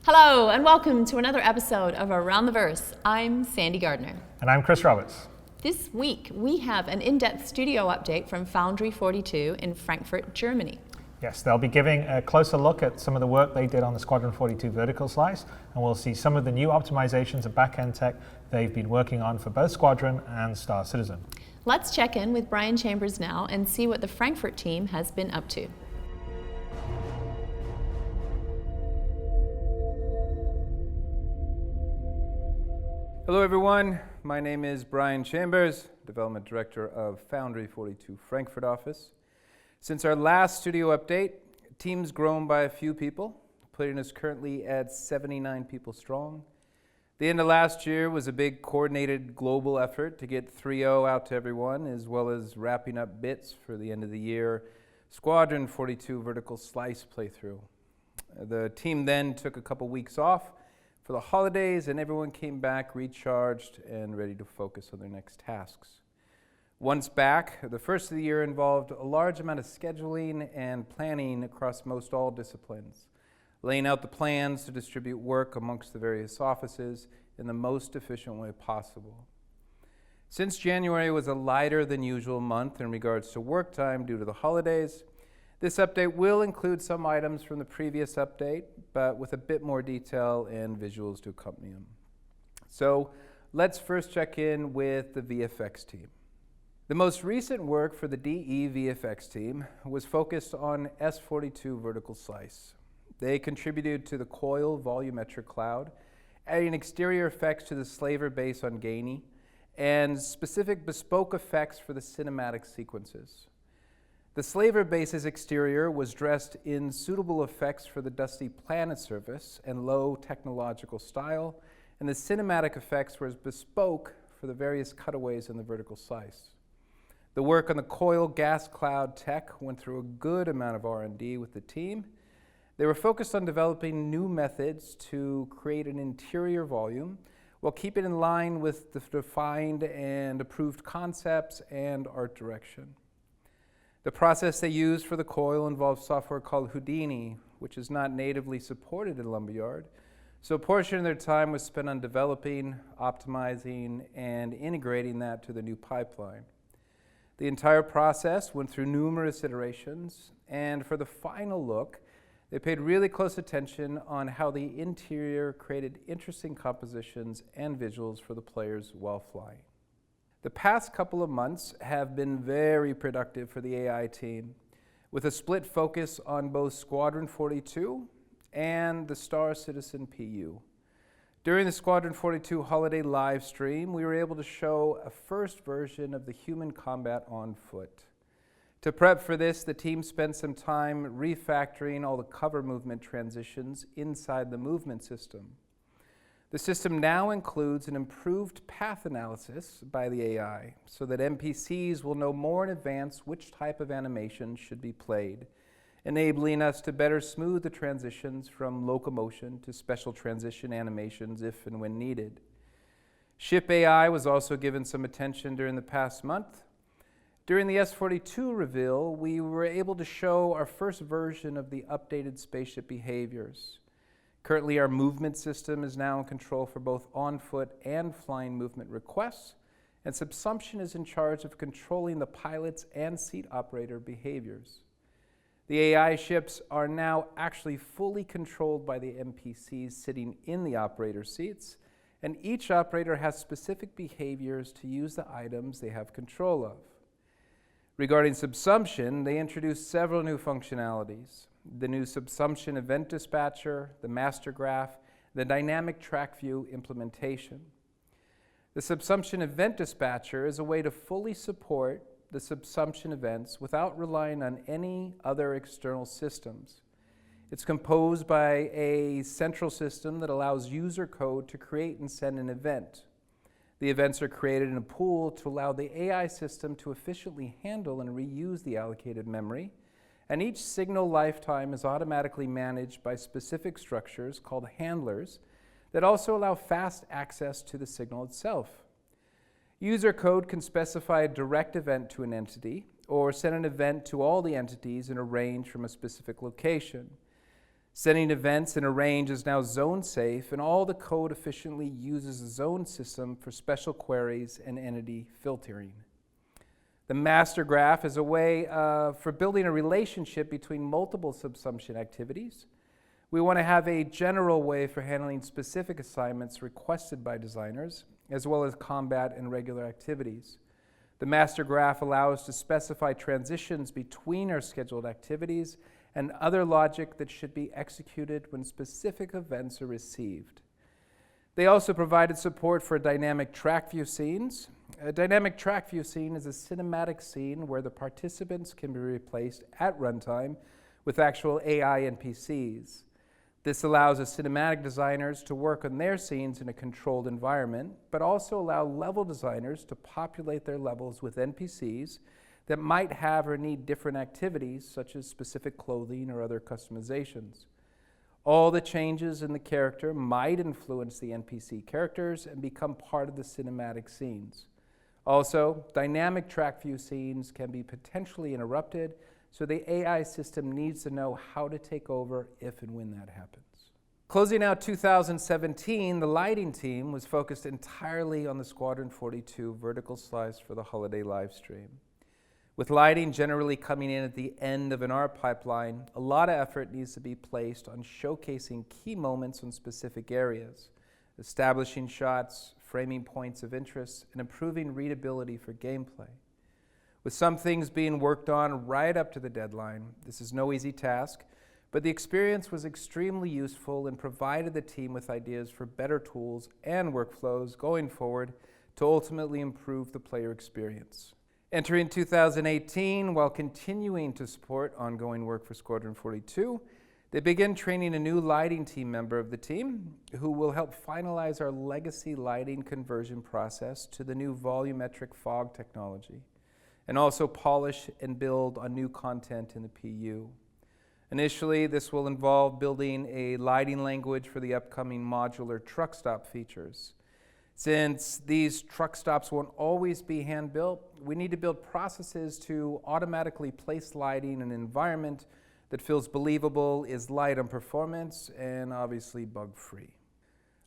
Hello and welcome to another episode of Around the Verse. I'm Sandy Gardner. And I'm Chris Roberts. This week we have an in-depth studio update from Foundry 42 in Frankfurt, Germany. Yes, they'll be giving a closer look at some of the work they did on the Squadron 42 vertical slice, and we'll see some of the new optimizations and back-end tech they've been working on for both Squadron and Star Citizen. Let's check in with Brian Chambers now and see what the Frankfurt team has been up to. Hello everyone, my name is Brian Chambers, Development Director of Foundry 42 Frankfurt office. Since our last studio update, the team's grown by a few people, putting us currently at 79 people strong. The end of last year was a big coordinated global effort to get 3.0 out to everyone, as well as wrapping up bits for the end of the year Squadron 42 vertical slice playthrough. The team then took a couple weeks off for the holidays, and everyone came back recharged and ready to focus on their next tasks. Once back, the first of the year involved a large amount of scheduling and planning across most all disciplines, laying out the plans to distribute work amongst the various offices in the most efficient way possible. Since January was a lighter than usual month in regards to work time due to the holidays, this update will include some items from the previous update, but with a bit more detail and visuals to accompany them. So let's first check in with the VFX team. The most recent work for the DE VFX team was focused on S42 vertical slice. They contributed to the coil volumetric cloud, adding exterior effects to the slaver base on Gainey, and specific bespoke effects for the cinematic sequences. The slaver base's exterior was dressed in suitable effects for the dusty planet surface and low technological style, and the cinematic effects were bespoke for the various cutaways in the vertical slice. The work on the coil gas cloud tech went through a good amount of R&D with the team. They were focused on developing new methods to create an interior volume while keeping in line with the defined and approved concepts and art direction. The process they used for the coil involved software called Houdini, which is not natively supported in Lumberyard, so a portion of their time was spent on developing, optimizing, and integrating that to the new pipeline. The entire process went through numerous iterations, and for the final look, they paid really close attention on how the interior created interesting compositions and visuals for the players while flying. The past couple of months have been very productive for the AI team, with a split focus on both Squadron 42 and the Star Citizen PU. During the Squadron 42 holiday live stream, we were able to show a first version of the human combat on foot. To prep for this, the team spent some time refactoring all the cover movement transitions inside the movement system. The system now includes an improved path analysis by the AI so that NPCs will know more in advance which type of animation should be played, enabling us to better smooth the transitions from locomotion to special transition animations if and when needed. Ship AI was also given some attention during the past month. During the S42 reveal, we were able to show our first version of the updated spaceship behaviors. Currently, our movement system is now in control for both on-foot and flying movement requests, and Subsumption is in charge of controlling the pilot's and seat operator behaviors. The AI ships are now actually fully controlled by the NPCs sitting in the operator seats, and each operator has specific behaviors to use the items they have control of. Regarding Subsumption, they introduced several new functionalities. The new Subsumption Event Dispatcher, the Master Graph, the Dynamic Track View implementation. The Subsumption Event Dispatcher is a way to fully support the Subsumption events without relying on any other external systems. It's composed by a central system that allows user code to create and send an event. The events are created in a pool to allow the AI system to efficiently handle and reuse the allocated memory, and each signal lifetime is automatically managed by specific structures called handlers that also allow fast access to the signal itself. User code can specify a direct event to an entity or send an event to all the entities in a range from a specific location. Sending events in a range is now zone safe, and all the code efficiently uses the zone system for special queries and entity filtering. The master graph is a way for building a relationship between multiple subsumption activities. We want to have a general way for handling specific assignments requested by designers, as well as combat and regular activities. The master graph allows us to specify transitions between our scheduled activities and other logic that should be executed when specific events are received. They also provided support for dynamic track view scenes. A dynamic track view scene is a cinematic scene where the participants can be replaced at runtime with actual AI NPCs. This allows the cinematic designers to work on their scenes in a controlled environment, but also allow level designers to populate their levels with NPCs that might have or need different activities, such as specific clothing or other customizations. All the changes in the character might influence the NPC characters and become part of the cinematic scenes. Also, dynamic track view scenes can be potentially interrupted, so the AI system needs to know how to take over if and when that happens. Closing out 2017, the lighting team was focused entirely on the Squadron 42 vertical slice for the holiday live stream. With lighting generally coming in at the end of an art pipeline, a lot of effort needs to be placed on showcasing key moments in specific areas, establishing shots, framing points of interest, and improving readability for gameplay. With some things being worked on right up to the deadline, this is no easy task, but the experience was extremely useful and provided the team with ideas for better tools and workflows going forward to ultimately improve the player experience. Entering 2018, while continuing to support ongoing work for Squadron 42, they began training a new lighting team member of the team who will help finalize our legacy lighting conversion process to the new volumetric fog technology, and also polish and build on new content in the PU. Initially, this will involve building a lighting language for the upcoming modular truck stop features. Since these truck stops won't always be hand-built, we need to build processes to automatically place lighting in an environment that feels believable, is light on performance, and obviously bug-free.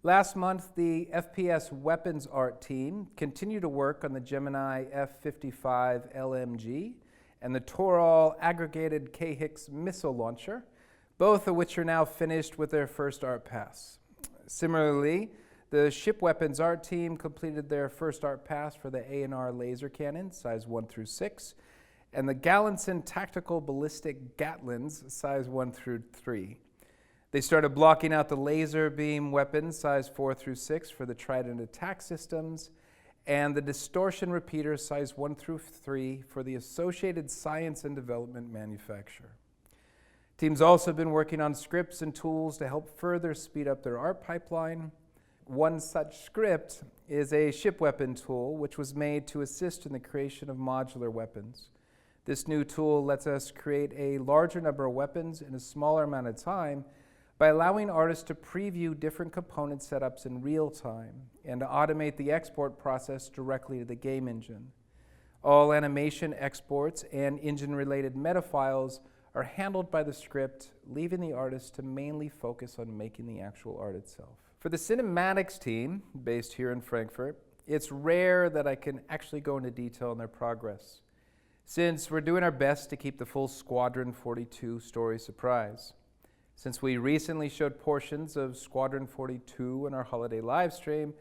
Last month, the FPS weapons art team continued to work on the Gemini F-55 LMG and the Torall aggregated K-Hicks missile launcher, both of which are now finished with their first art pass. Similarly, the ship weapons art team completed their first art pass for the A&R laser cannon, size 1 through 6, and the Gallinson tactical ballistic Gatlins, size 1 through 3. They started blocking out the laser beam weapons, size 4 through 6, for the Trident attack systems, and the distortion repeater, size 1 through 3, for the Associated Science and Development manufacturer. Team's also been working on scripts and tools to help further speed up their art pipeline. One such script is a ship weapon tool, which was made to assist in the creation of modular weapons. This new tool lets us create a larger number of weapons in a smaller amount of time by allowing artists to preview different component setups in real time and to automate the export process directly to the game engine. All animation exports and engine-related meta files are handled by the script, leaving the artist to mainly focus on making the actual art itself. For the cinematics team, based here in Frankfurt, it's rare that I can actually go into detail on their progress, since we're doing our best to keep the full Squadron 42 story surprise. Since we recently showed portions of Squadron 42 in our holiday live stream,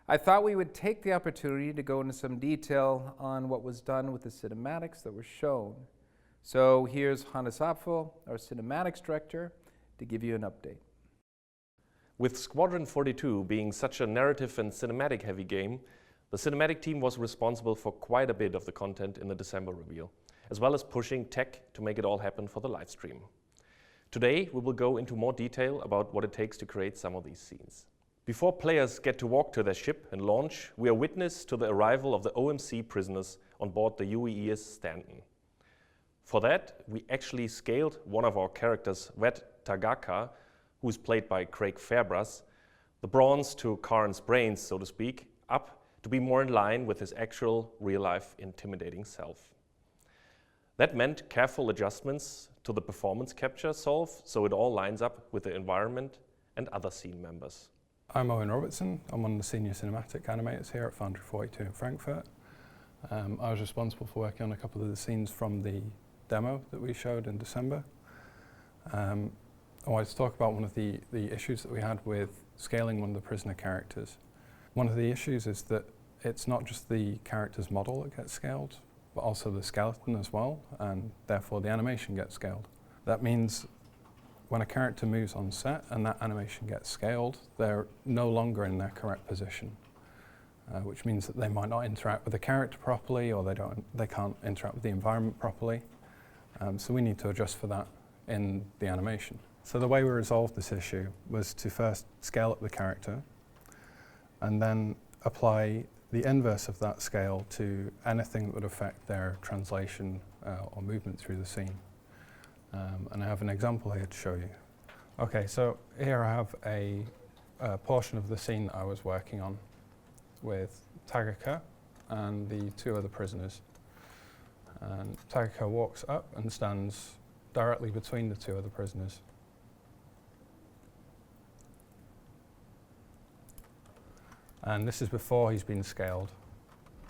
I thought we would take the opportunity to go into some detail on what was done with the cinematics that were shown. So here's Hannes Apfel, our cinematics director, to give you an update. With Squadron 42 being such a narrative and cinematic heavy game, the cinematic team was responsible for quite a bit of the content in the December reveal, as well as pushing tech to make it all happen for the live stream. Today, we will go into more detail about what it takes to create some of these scenes. Before players get to walk to their ship and launch, we are witness to the arrival of the OMC prisoners on board the UES Stanton. For that, we actually scaled one of our characters, Vet Tagaka, who is played by Craig Fairbrass, the bronze to Karn's brains, so to speak, up to be more in line with his actual, real-life, intimidating self. That meant careful adjustments to the performance capture solve so it all lines up with the environment and other scene members. I'm Owen Robertson. I'm one of the senior cinematic animators here at Foundry 42 in Frankfurt. I was responsible for working on a couple of the scenes from the demo that we showed in December. I wanted to talk about one of the issues that we had with scaling one of the prisoner characters. One of the issues is that it's not just the character's model that gets scaled, but also the skeleton as well, and therefore the animation gets scaled. That means when a character moves on set and that animation gets scaled, they're no longer in their correct position, which means that they might not interact with the character properly, or they can't interact with the environment properly. So we need to adjust for that in the animation. So the way we resolved this issue was to first scale up the character and then apply the inverse of that scale to anything that would affect their translation or movement through the scene. And I have an example here to show you. Okay, so here I have a portion of the scene that I was working on with Tagaka and the two other prisoners. And Tagaka walks up and stands directly between the two other prisoners. And this is before he's been scaled.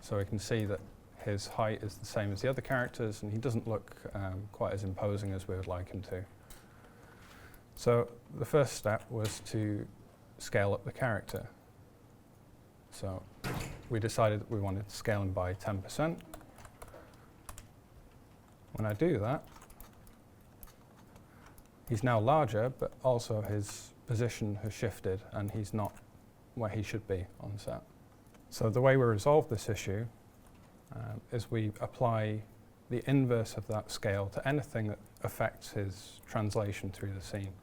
So we can see that his height is the same as the other characters, and he doesn't look quite as imposing as we would like him to. So the first step was to scale up the character. So we decided that we wanted to scale him by 10%. When I do that, he's now larger, but also his position has shifted and he's not where he should be on set. So the way we resolve this issue is we apply the inverse of that scale to anything that affects his translation through the scene.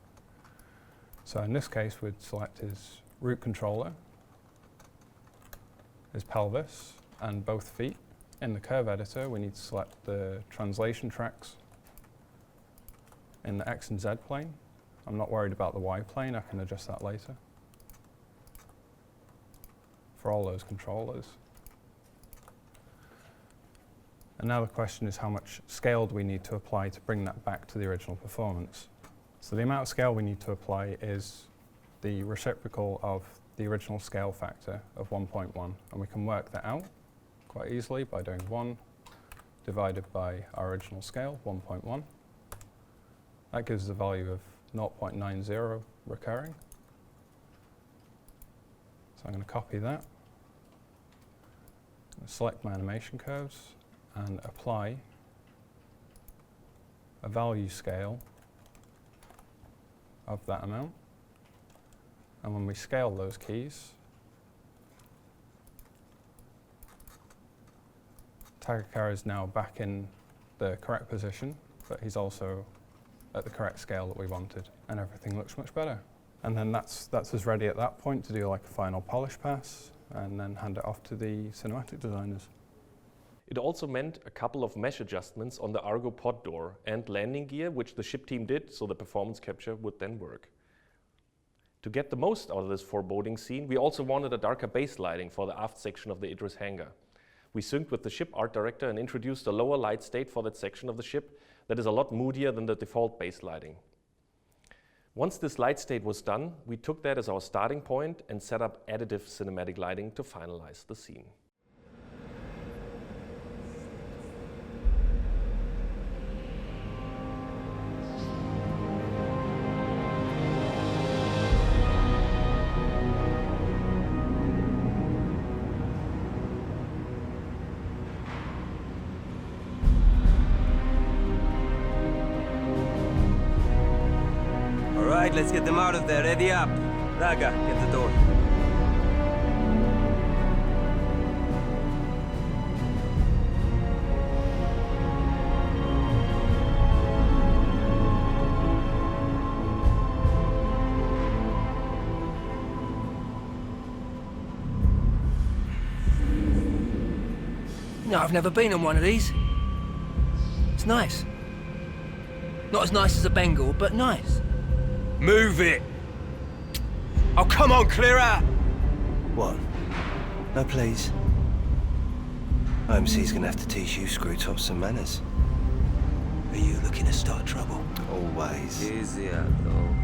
So in this case, we'd select his root controller, his pelvis, and both feet. In the curve editor, we need to select the translation tracks in the X and Z plane. I'm not worried about the Y plane, I can adjust that later. For all those controllers. And now the question is how much scale do we need to apply to bring that back to the original performance. So the amount of scale we need to apply is the reciprocal of the original scale factor of 1.1, and we can work that out quite easily by doing 1 divided by our original scale, 1.1. That gives us a value of 0.90 recurring. So I'm going to copy that, select my animation curves, and apply a value scale of that amount. And when we scale those keys, Tagaka is now back in the correct position, but he's also at the correct scale that we wanted, and everything looks much better. And then that's us ready at that point to do like a final polish pass and then hand it off to the cinematic designers. It also meant a couple of mesh adjustments on the Argo pod door and landing gear, which the ship team did so the performance capture would then work. To get the most out of this foreboding scene, we also wanted a darker base lighting for the aft section of the Idris hangar. We synced with the ship art director and introduced a lower light state for that section of the ship that is a lot moodier than the default base lighting. Once this light state was done, we took that as our starting point and set up additive cinematic lighting to finalize the scene. Alright, let's get them out of there. Ready up. Raga, get the door. No, I've never been on one of these. It's nice. Not as nice as a Bengal, but nice. Move it! Oh, come on, clear out! What? No, please. OMC's gonna have to teach you screw tops some manners. Are you looking to start trouble? Always. Easy, Aldo.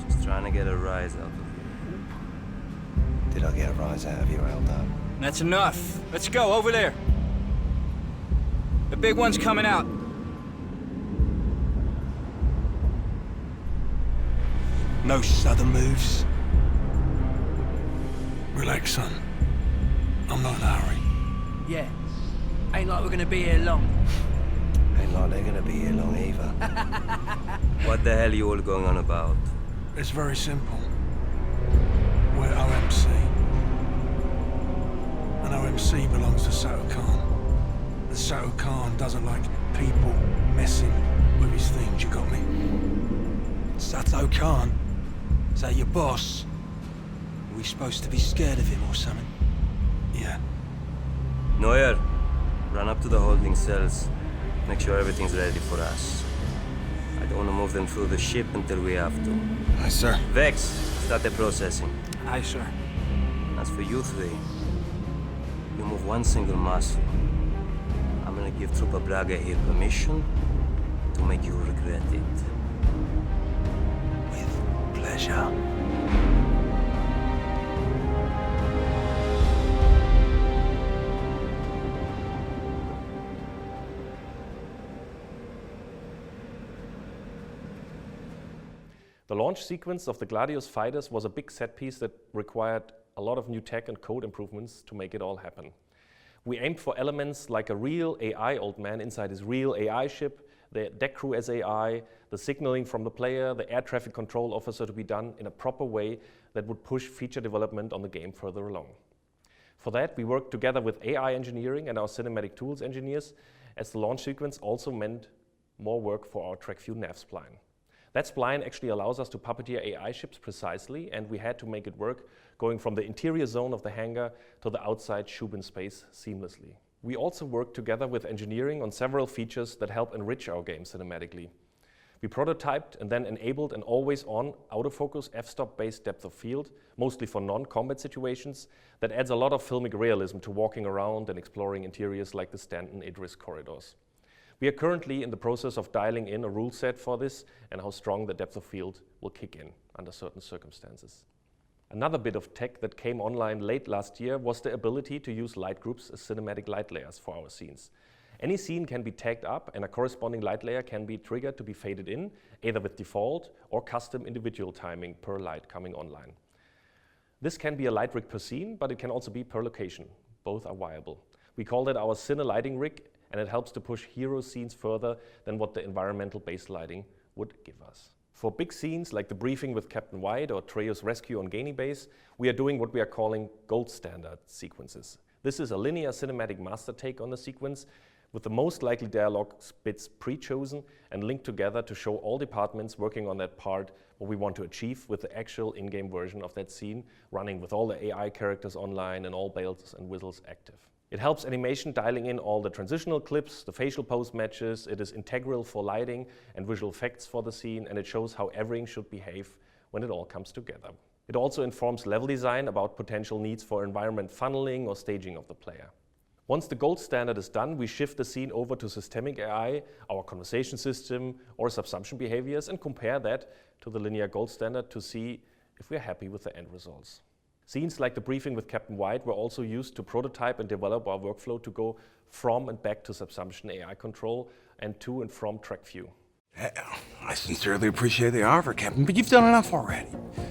Just trying to get a rise out of you. Did I get a rise out of you, Aldo? That's enough. Let's go, over there. The big one's coming out. No sudden moves. Relax, son. I'm not in a hurry. Yeah. Ain't like we're gonna be here long. Ain't like they're gonna be here long either. What the hell are you all going on about? It's very simple. We're OMC. And OMC belongs to Sato Khan. And Sato Khan doesn't like people messing with his things, you got me? Sato Khan? Is that your boss? Are we supposed to be scared of him or something? Yeah. Neuer, run up to the holding cells. Make sure everything's ready for us. I don't want to move them through the ship until we have to. Aye, sir. Vex, start the processing. Aye, sir. As for you three, you move one single muscle. I'm gonna give Trooper Braga here permission to make you regret it. With pleasure. The launch sequence of the Gladius fighters was a big set piece that required a lot of new tech and code improvements to make it all happen. We aimed for elements like a real AI old man inside his real AI ship, the deck crew as AI, the signaling from the player, the air traffic control officer to be done in a proper way that would push feature development on the game further along. For that, we worked together with AI engineering and our cinematic tools engineers, as the launch sequence also meant more work for our TrackView nav spline. That spline actually allows us to puppeteer AI ships precisely, and we had to make it work going from the interior zone of the hangar to the outside Shubin space seamlessly. We also worked together with engineering on several features that help enrich our game cinematically. We prototyped and then enabled an always-on, autofocus, f-stop-based depth of field, mostly for non-combat situations, that adds a lot of filmic realism to walking around and exploring interiors like the Stanton-Idris corridors. We are currently in the process of dialing in a rule set for this and how strong the depth of field will kick in under certain circumstances. Another bit of tech that came online late last year was the ability to use light groups as cinematic light layers for our scenes. Any scene can be tagged up and a corresponding light layer can be triggered to be faded in, either with default or custom individual timing per light coming online. This can be a light rig per scene, but it can also be per location. Both are viable. We call that our Cine Lighting Rig, and it helps to push hero scenes further than what the environmental base lighting would give us. For big scenes like the briefing with Captain White or Treyo's rescue on Gainey Base, we are doing what we are calling gold standard sequences. This is a linear cinematic master take on the sequence with the most likely dialogue bits pre-chosen and linked together to show all departments working on that part what we want to achieve with the actual in-game version of that scene, running with all the AI characters online and all bells and whistles active. It helps animation dialing in all the transitional clips, the facial pose matches, it is integral for lighting and visual effects for the scene, and it shows how everything should behave when it all comes together. It also informs level design about potential needs for environment funneling or staging of the player. Once the gold standard is done, we shift the scene over to systemic AI, our conversation system, or subsumption behaviors, and compare that to the linear gold standard to see if we're happy with the end results. Scenes like the briefing with Captain White were also used to prototype and develop our workflow to go from and back to subsumption AI control and to and from TrackView. I sincerely appreciate the offer, Captain, but you've done enough already.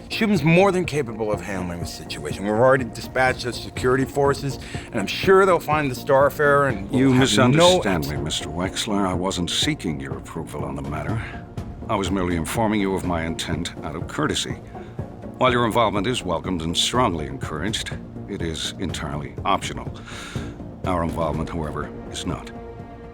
Shubin's more than capable of handling the situation. We've already dispatched the security forces, and I'm sure they'll find the Starfarer and You misunderstand me, Mr. Wexler. I wasn't seeking your approval on the matter. I was merely informing you of my intent out of courtesy. While your involvement is welcomed and strongly encouraged, it is entirely optional. Our involvement, however, is not.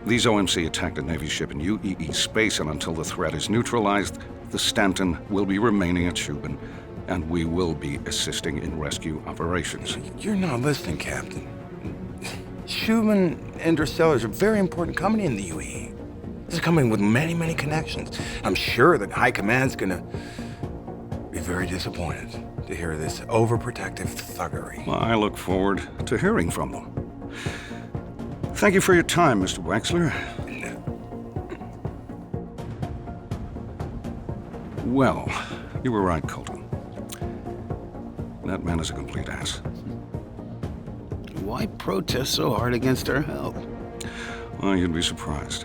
These OMC attacked a Navy ship in UEE space, and until the threat is neutralized, the Stanton will be remaining at Shubin, and we will be assisting in rescue operations. You're not listening, Captain. Shubin Interstellar is a very important company in the UEE. It's a company with many, many connections. I'm sure that High Command's gonna be very disappointed to hear this overprotective thuggery. Well, I look forward to hearing from them. Thank you for your time, Mr. Wexler. Well, you were right, Colton. That man is a complete ass. Why protest so hard against our help? Well, you'd be surprised.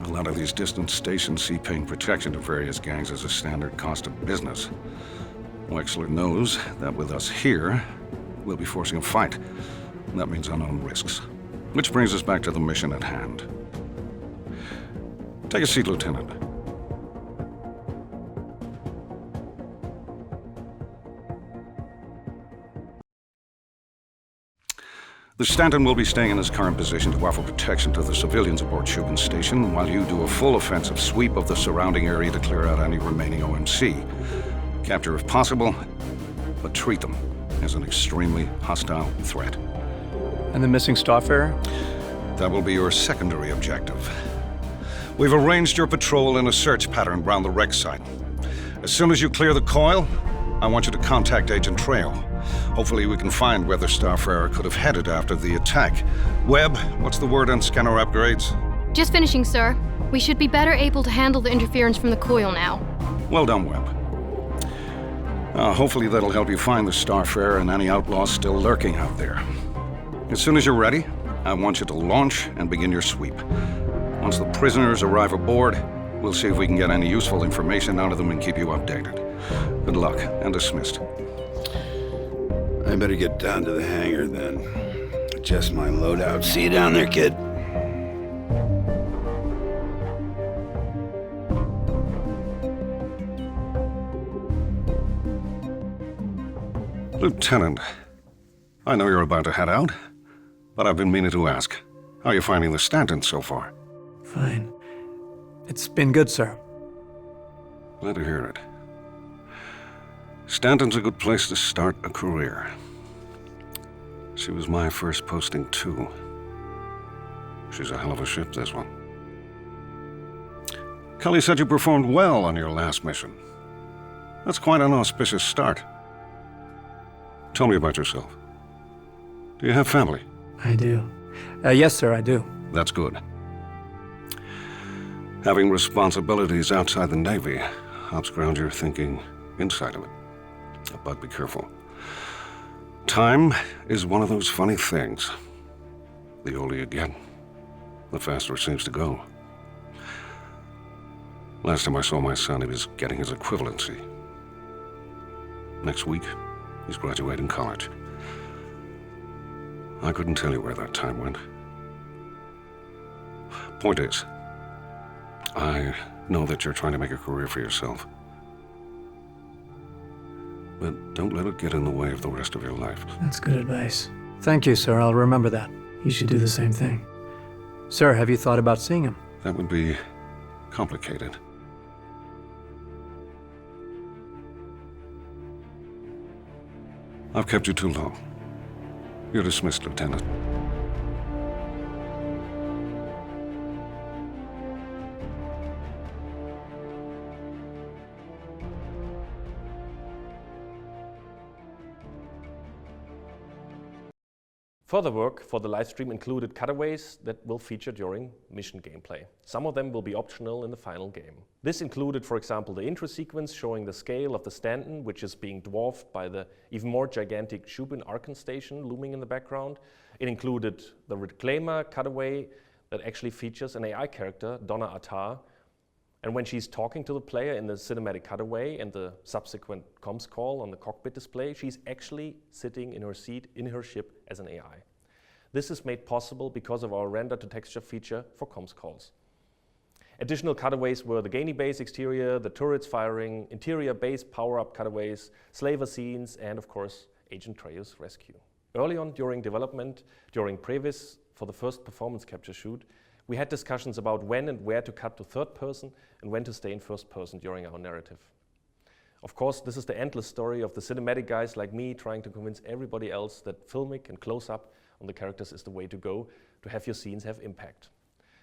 A lot of these distant stations see paying protection to various gangs as a standard cost of business. Wexler knows that with us here, we'll be forcing a fight. That means unknown risks. Which brings us back to the mission at hand. Take a seat, Lieutenant. The Stanton will be staying in his current position to offer protection to the civilians aboard Shubin Station, while you do a full offensive sweep of the surrounding area to clear out any remaining OMC. Capture if possible, but treat them as an extremely hostile threat. And the missing Starfarer? That will be your secondary objective. We've arranged your patrol in a search pattern around the wreck site. As soon as you clear the coil, I want you to contact Agent Trail. Hopefully we can find where the Starfarer could have headed after the attack. Webb, what's the word on scanner upgrades? Just finishing, sir. We should be better able to handle the interference from the coil now. Well done, Webb. Hopefully that'll help you find the Starfarer and any outlaws still lurking out there. As soon as you're ready, I want you to launch and begin your sweep. Once the prisoners arrive aboard, we'll see if we can get any useful information out of them and keep you updated. Good luck, and dismissed. I better get down to the hangar then. Adjust my loadout. See you down there, kid. Lieutenant, I know you're about to head out, but I've been meaning to ask. How are you finding the Stanton so far? Fine. It's been good, sir. Glad to hear it. Stanton's a good place to start a career. She was my first posting, too. She's a hell of a ship, this one. Kelly said you performed well on your last mission. That's quite an auspicious start. Tell me about yourself. Do you have family? I do. Yes, sir, I do. That's good. Having responsibilities outside the Navy helps ground your thinking inside of it. But be careful. Time is one of those funny things. The older you get, the faster it seems to go. Last time I saw my son, he was getting his equivalency. Next week, he's graduating college. I couldn't tell you where that time went. Point is, I know that you're trying to make a career for yourself. But don't let it get in the way of the rest of your life. That's good advice. Thank you, sir. I'll remember that. You should do the same thing. Sir, have you thought about seeing him? That would be complicated. I've kept you too long. You're dismissed, Lieutenant. Further work for the livestream included cutaways that will feature during mission gameplay. Some of them will be optional in the final game. This included, for example, the intro sequence showing the scale of the Stanton, which is being dwarfed by the even more gigantic Shubin Archon station looming in the background. It included the Reclaimer cutaway that actually features an AI character, Donna Attar. And when she's talking to the player in the cinematic cutaway and the subsequent comms call on the cockpit display, she's actually sitting in her seat in her ship as an AI. This is made possible because of our render-to-texture feature for comms calls. Additional cutaways were the Gainey base exterior, the turrets firing, interior base power-up cutaways, slaver scenes, and of course, Agent Trey's rescue. Early on during development, during Previs for the first performance capture shoot, we had discussions about when and where to cut to third person and when to stay in first person during our narrative. Of course, this is the endless story of the cinematic guys like me trying to convince everybody else that filmic and close-up on the characters is the way to go to have your scenes have impact,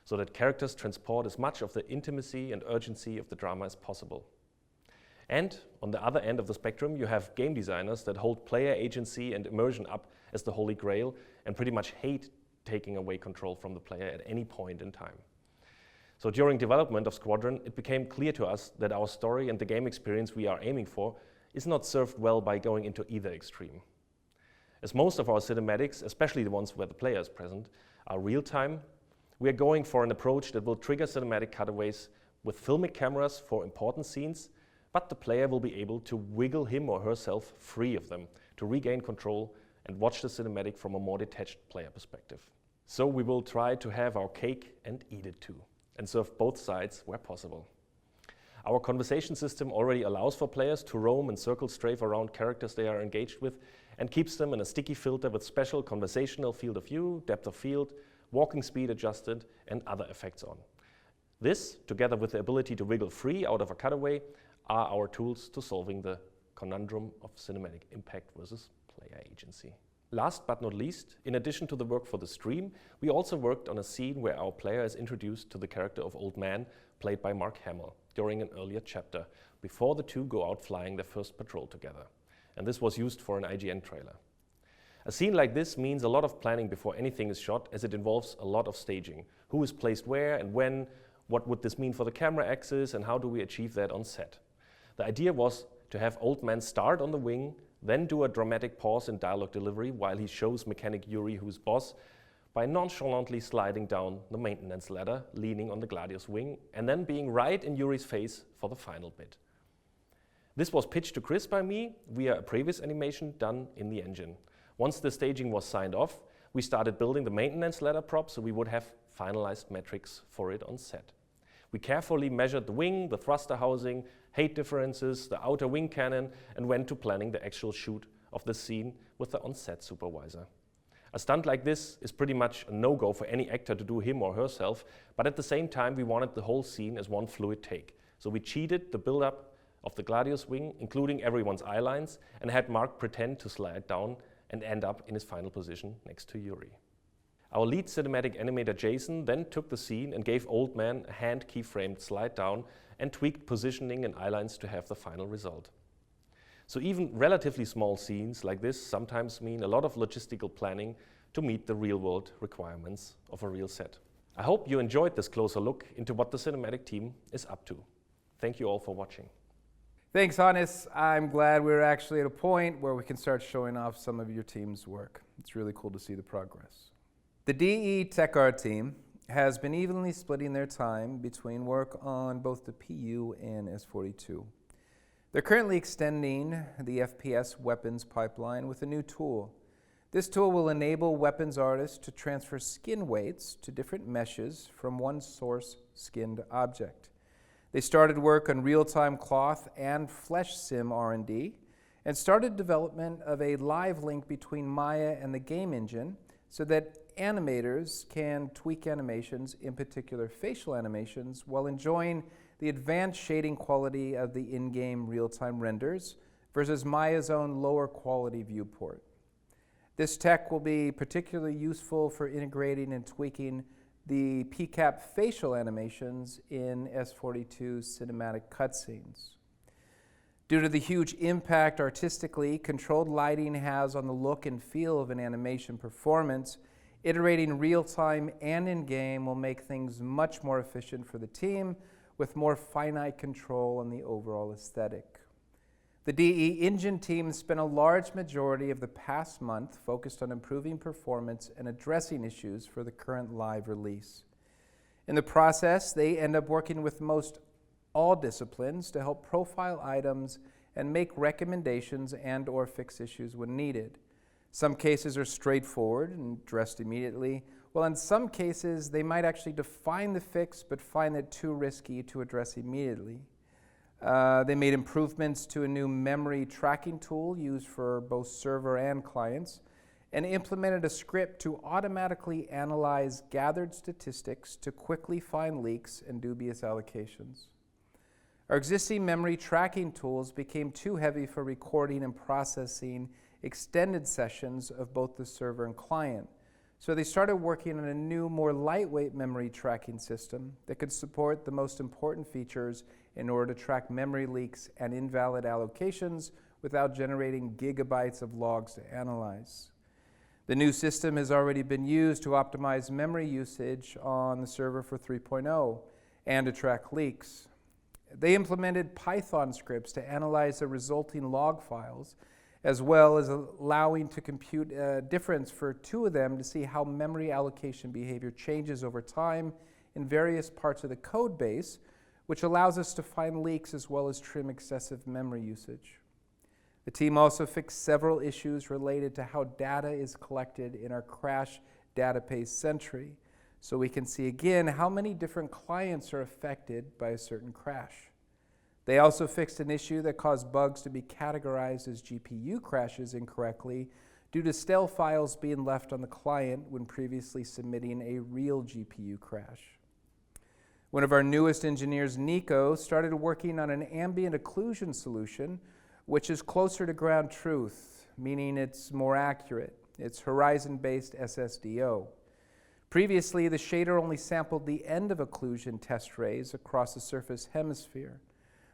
so that characters transport as much of the intimacy and urgency of the drama as possible. And on the other end of the spectrum, you have game designers that hold player agency and immersion up as the holy grail and pretty much hate taking away control from the player at any point in time. So during development of Squadron, it became clear to us that our story and the game experience we are aiming for is not served well by going into either extreme. As most of our cinematics, especially the ones where the player is present, are real-time, we are going for an approach that will trigger cinematic cutaways with filmic cameras for important scenes, but the player will be able to wiggle him or herself free of them to regain control and watch the cinematic from a more detached player perspective. So we will try to have our cake and eat it too, and serve both sides where possible. Our conversation system already allows for players to roam and circle strafe around characters they are engaged with and keeps them in a sticky filter with special conversational field of view, depth of field, walking speed adjusted, and other effects on. This, together with the ability to wiggle free out of a cutaway, are our tools to solving the conundrum of cinematic impact versus player agency. Last but not least, in addition to the work for the stream, we also worked on a scene where our player is introduced to the character of Old Man, played by Mark Hamill, during an earlier chapter, before the two go out flying their first patrol together. And this was used for an IGN trailer. A scene like this means a lot of planning before anything is shot, as it involves a lot of staging. Who is placed where and when? What would this mean for the camera axis, and how do we achieve that on set? The idea was to have Old Man start on the wing, then do a dramatic pause in dialogue delivery while he shows Mechanic Yuri who's boss by nonchalantly sliding down the maintenance ladder, leaning on the Gladius wing, and then being right in Yuri's face for the final bit. This was pitched to Chris by me via a previous animation done in the engine. Once the staging was signed off, we started building the maintenance ladder prop so we would have finalized metrics for it on set. We carefully measured the wing, the thruster housing, height differences, the outer wing cannon, and went to planning the actual shoot of the scene with the on-set supervisor. A stunt like this is pretty much a no-go for any actor to do him or herself, but at the same time we wanted the whole scene as one fluid take. So we cheated the build-up of the Gladius wing, including everyone's eye lines, and had Mark pretend to slide down and end up in his final position next to Yuri. Our lead cinematic animator Jason then took the scene and gave Old Man a hand keyframed slide down and tweaked positioning and eyelines to have the final result. So even relatively small scenes like this sometimes mean a lot of logistical planning to meet the real-world requirements of a real set. I hope you enjoyed this closer look into what the cinematic team is up to. Thank you all for watching. Thanks, Hannes. I'm glad we're actually at a point where we can start showing off some of your team's work. It's really cool to see the progress. The DE Tech Art team has been evenly splitting their time between work on both the PU and S42. They're currently extending the FPS weapons pipeline with a new tool. This tool will enable weapons artists to transfer skin weights to different meshes from one source skinned object. They started work on real-time cloth and flesh sim R&D and started development of a live link between Maya and the game engine so that animators can tweak animations, in particular facial animations, while enjoying the advanced shading quality of the in-game real-time renders versus Maya's own lower quality viewport. This tech will be particularly useful for integrating and tweaking the PCAP facial animations in S42 cinematic cutscenes. Due to the huge impact artistically controlled lighting has on the look and feel of an animation performance, iterating real-time and in-game will make things much more efficient for the team with more finite control on the overall aesthetic. The DE Engine team spent a large majority of the past month focused on improving performance and addressing issues for the current live release. In the process, they end up working with most all disciplines to help profile items and make recommendations and/or fix issues when needed. Some cases are straightforward and addressed immediately, while in some cases they might actually define the fix but find it too risky to address immediately. They made improvements to a new memory tracking tool used for both server and clients, and implemented a script to automatically analyze gathered statistics to quickly find leaks and dubious allocations. Our existing memory tracking tools became too heavy for recording and processing extended sessions of both the server and client. So they started working on a new, more lightweight memory tracking system that could support the most important features in order to track memory leaks and invalid allocations without generating gigabytes of logs to analyze. The new system has already been used to optimize memory usage on the server for 3.0, and to track leaks. They implemented Python scripts to analyze the resulting log files, as well as allowing to compute a difference for 2 of them to see how memory allocation behavior changes over time in various parts of the code base, which allows us to find leaks as well as trim excessive memory usage. The team also fixed several issues related to how data is collected in our crash database Sentry, so we can see again how many different clients are affected by a certain crash. They also fixed an issue that caused bugs to be categorized as GPU crashes incorrectly due to stale files being left on the client when previously submitting a real GPU crash. One of our newest engineers, Nico, started working on an ambient occlusion solution, which is closer to ground truth, meaning it's more accurate. It's horizon-based SSDO. Previously, the shader only sampled the end of occlusion test rays across the surface hemisphere.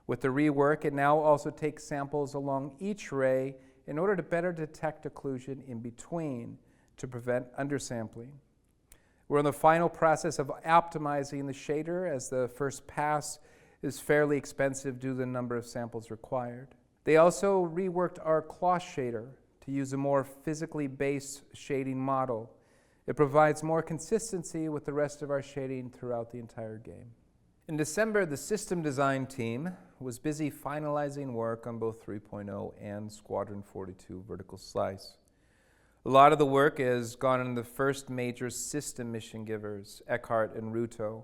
With the rework, it now also takes samples along each ray in order to better detect occlusion in between to prevent undersampling. We're in the final process of optimizing the shader, as the first pass is fairly expensive due to the number of samples required. They also reworked our cloth shader to use a more physically based shading model. It provides more consistency with the rest of our shading throughout the entire game. In December, the system design team was busy finalizing work on both 3.0 and Squadron 42 vertical slice. A lot of the work has gone into the first major system mission givers, Eckhart and Ruto,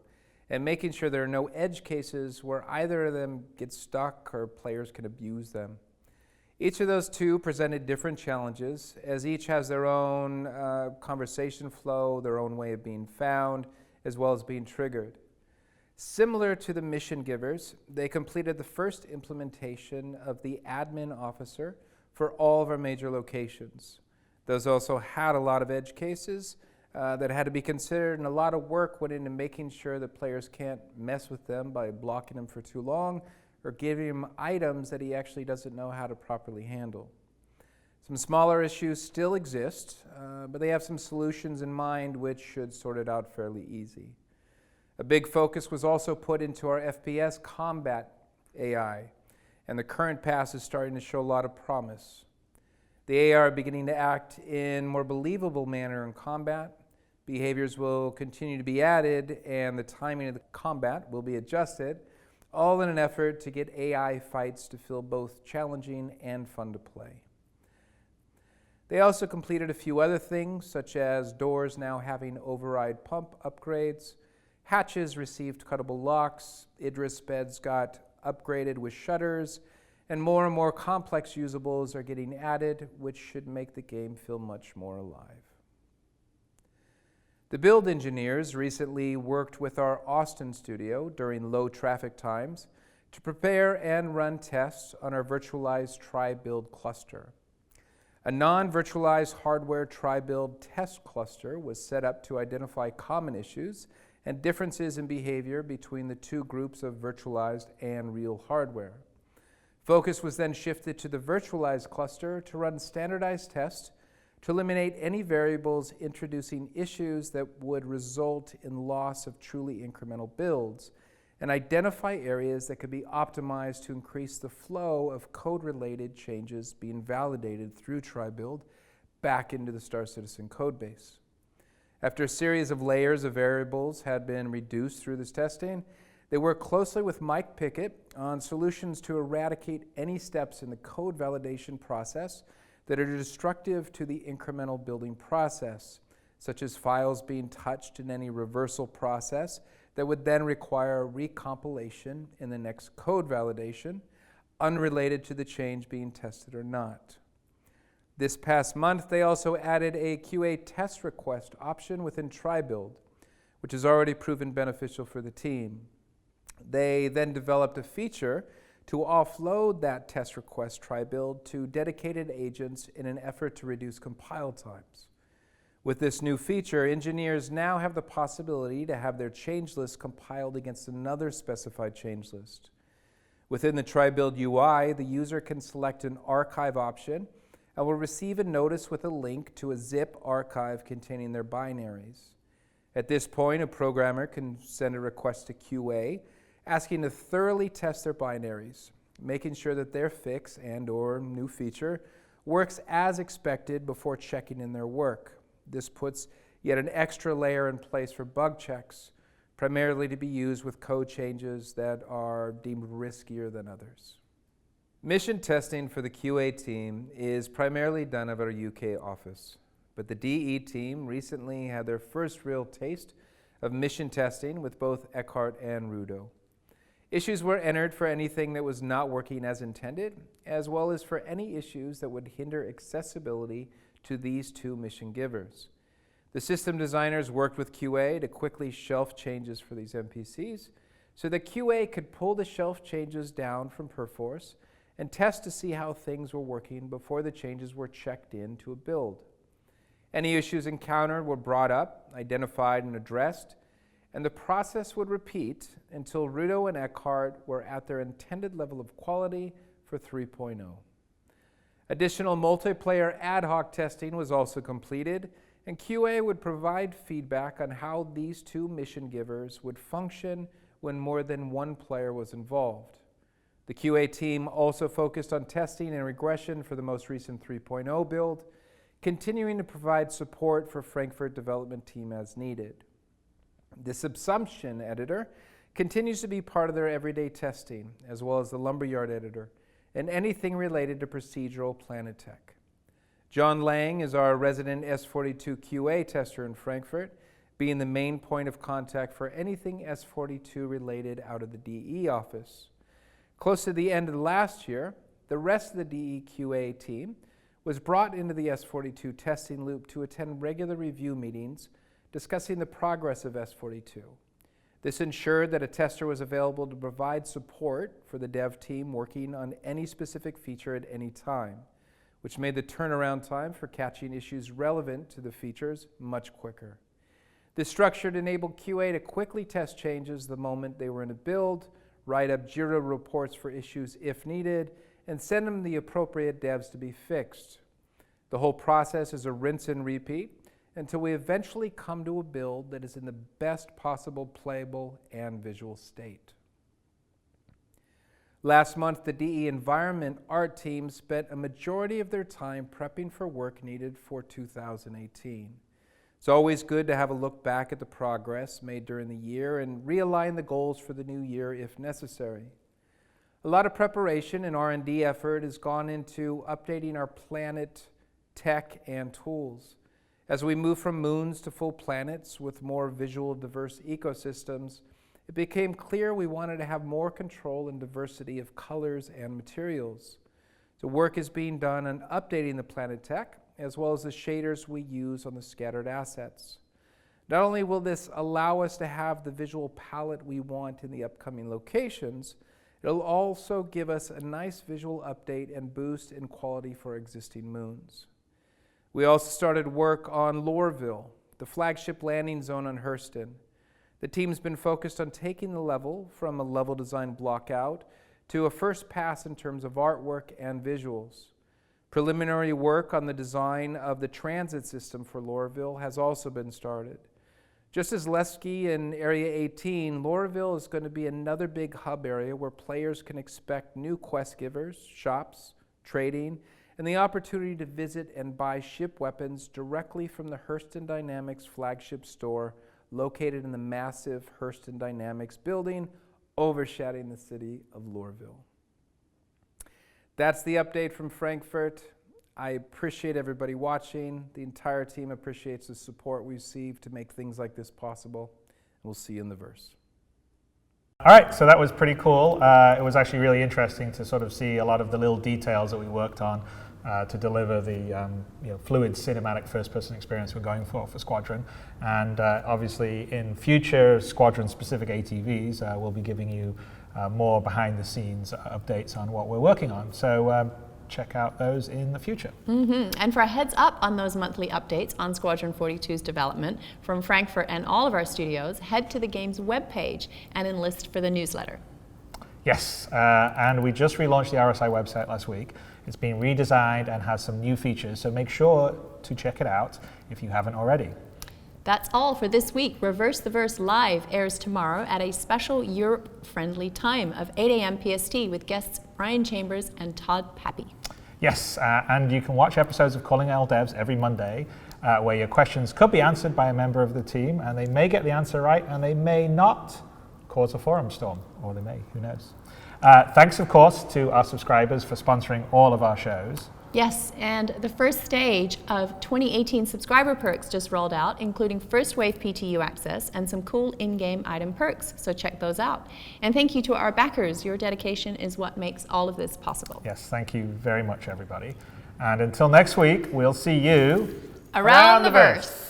and making sure there are no edge cases where either of them get stuck or players can abuse them. Each of those 2 presented different challenges, as each has their own conversation flow, their own way of being found, as well as being triggered. Similar to the mission givers, they completed the first implementation of the admin officer for all of our major locations. Those also had a lot of edge cases that had to be considered, and a lot of work went into making sure that players can't mess with them by blocking them for too long or giving him items that he actually doesn't know how to properly handle. Some smaller issues still exist, but they have some solutions in mind which should sort it out fairly easy. A big focus was also put into our FPS combat AI, and the current pass is starting to show a lot of promise. The AI are beginning to act in a more believable manner in combat. Behaviors will continue to be added, and the timing of the combat will be adjusted, all in an effort to get AI fights to feel both challenging and fun to play. They also completed a few other things, such as doors now having override pump upgrades, hatches received cuttable locks, Idris beds got upgraded with shutters, and more complex usables are getting added, which should make the game feel much more alive. The build engineers recently worked with our Austin studio during low traffic times to prepare and run tests on our virtualized tri-build cluster. A non-virtualized hardware tri-build test cluster was set up to identify common issues and differences in behavior between the 2 groups of virtualized and real hardware. Focus was then shifted to the virtualized cluster to run standardized tests to eliminate any variables introducing issues that would result in loss of truly incremental builds, and identify areas that could be optimized to increase the flow of code-related changes being validated through tri-build back into the Star Citizen codebase. After a series of layers of variables had been reduced through this testing, they worked closely with Mike Pickett on solutions to eradicate any steps in the code validation process that are destructive to the incremental building process, such as files being touched in any reversal process that would then require recompilation in the next code validation, unrelated to the change being tested or not. This past month, they also added a QA test request option within tri-build, which has already proven beneficial for the team. They then developed a feature to offload that test request tri-build to dedicated agents in an effort to reduce compile times. With this new feature, engineers now have the possibility to have their change list compiled against another specified change list. Within the tri-build UI, the user can select an archive option and will receive a notice with a link to a zip archive containing their binaries. At this point, a programmer can send a request to QA asking to thoroughly test their binaries, making sure that their fix and/or new feature works as expected before checking in their work. This puts yet an extra layer in place for bug checks, primarily to be used with code changes that are deemed riskier than others. Mission testing for the QA team is primarily done at our UK office, but the DE team recently had their first real taste of mission testing with both Eckhart and Rudo. Issues were entered for anything that was not working as intended, as well as for any issues that would hinder accessibility to these two mission givers. The system designers worked with QA to quickly shelf changes for these NPCs so that QA could pull the shelf changes down from Perforce and test to see how things were working before the changes were checked into a build. Any issues encountered were brought up, identified, and addressed, and the process would repeat until Rudo and Eckhart were at their intended level of quality for 3.0. Additional multiplayer ad hoc testing was also completed, and QA would provide feedback on how these two mission givers would function when more than one player was involved. The QA team also focused on testing and regression for the most recent 3.0 build, continuing to provide support for Frankfurt development team as needed. The subsumption editor continues to be part of their everyday testing, as well as the lumberyard editor, and anything related to procedural planet tech. John Lang is our resident S42 QA tester in Frankfurt, being the main point of contact for anything S42 related out of the DE office. Close to the end of last year, the rest of the DE QA team was brought into the S42 testing loop to attend regular review meetings discussing the progress of S42. This ensured that a tester was available to provide support for the dev team working on any specific feature at any time, which made the turnaround time for catching issues relevant to the features much quicker. This structure enabled QA to quickly test changes the moment they were in a build, write up JIRA reports for issues if needed, and send them the appropriate devs to be fixed. The whole process is a rinse and repeat until we eventually come to a build that is in the best possible playable and visual state. Last month, the DE Environment Art team spent a majority of their time prepping for work needed for 2018. It's always good to have a look back at the progress made during the year and realign the goals for the new year if necessary. A lot of preparation and R&D effort has gone into updating our planet, tech, and tools. As we move from moons to full planets with more visual diverse ecosystems, it became clear we wanted to have more control and diversity of colors and materials. So work is being done on updating the planet tech, as well as the shaders we use on the scattered assets. Not only will this allow us to have the visual palette we want in the upcoming locations, it'll also give us a nice visual update and boost in quality for existing moons. We also started work on Loreville, the flagship landing zone on Hurston. The team's been focused on taking the level from a level design block out to a first pass in terms of artwork and visuals. Preliminary work on the design of the transit system for Loreville has also been started. Just as Lesky in Area 18, Loreville is going to be another big hub area where players can expect new quest givers, shops, trading, and the opportunity to visit and buy ship weapons directly from the Hurston Dynamics flagship store located in the massive Hurston Dynamics building overshadowing the city of Loreville. That's the update from Frankfurt. I appreciate everybody watching. The entire team appreciates the support we receive to make things like this possible. We'll see you in the verse. All right, so that was pretty cool. It was actually really interesting to sort of see a lot of the little details that we worked on to deliver the fluid cinematic first-person experience we're going for Squadron. And obviously in future Squadron-specific ATVs, we'll be giving you more behind-the-scenes updates on what we're working on. So check out those in the future. And for a heads up on those monthly updates on Squadron 42's development from Frankfurt and all of our studios, head to the game's webpage and enlist for the newsletter. Yes, and we just relaunched the RSI website last week. It's been redesigned and has some new features, so make sure to check it out if you haven't already. That's all for this week. Reverse the Verse Live airs tomorrow at a special Europe-friendly time of 8 a.m. PST with guests Brian Chambers and Todd Pappy. Yes, and you can watch episodes of Calling All Devs every Monday, where your questions could be answered by a member of the team, and they may get the answer right, and they may not cause a forum storm, or they may, who knows. Thanks, of course, to our subscribers for sponsoring all of our shows. Yes, and the first stage of 2018 subscriber perks just rolled out, including first wave PTU access and some cool in-game item perks, so check those out. And thank you to our backers. Your dedication is what makes all of this possible. Yes, thank you very much, everybody. And until next week, we'll see you around the verse.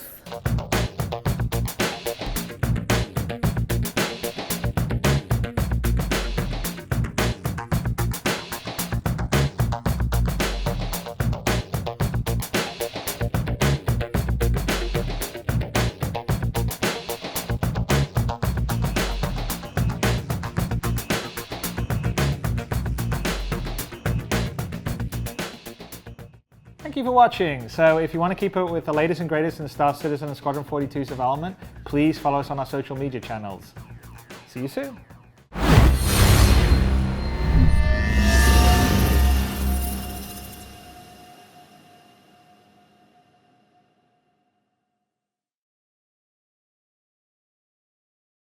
Thank you for watching. So if you want to keep up with the latest and greatest in Star Citizen and Squadron 42's development, please follow us on our social media channels. See you soon.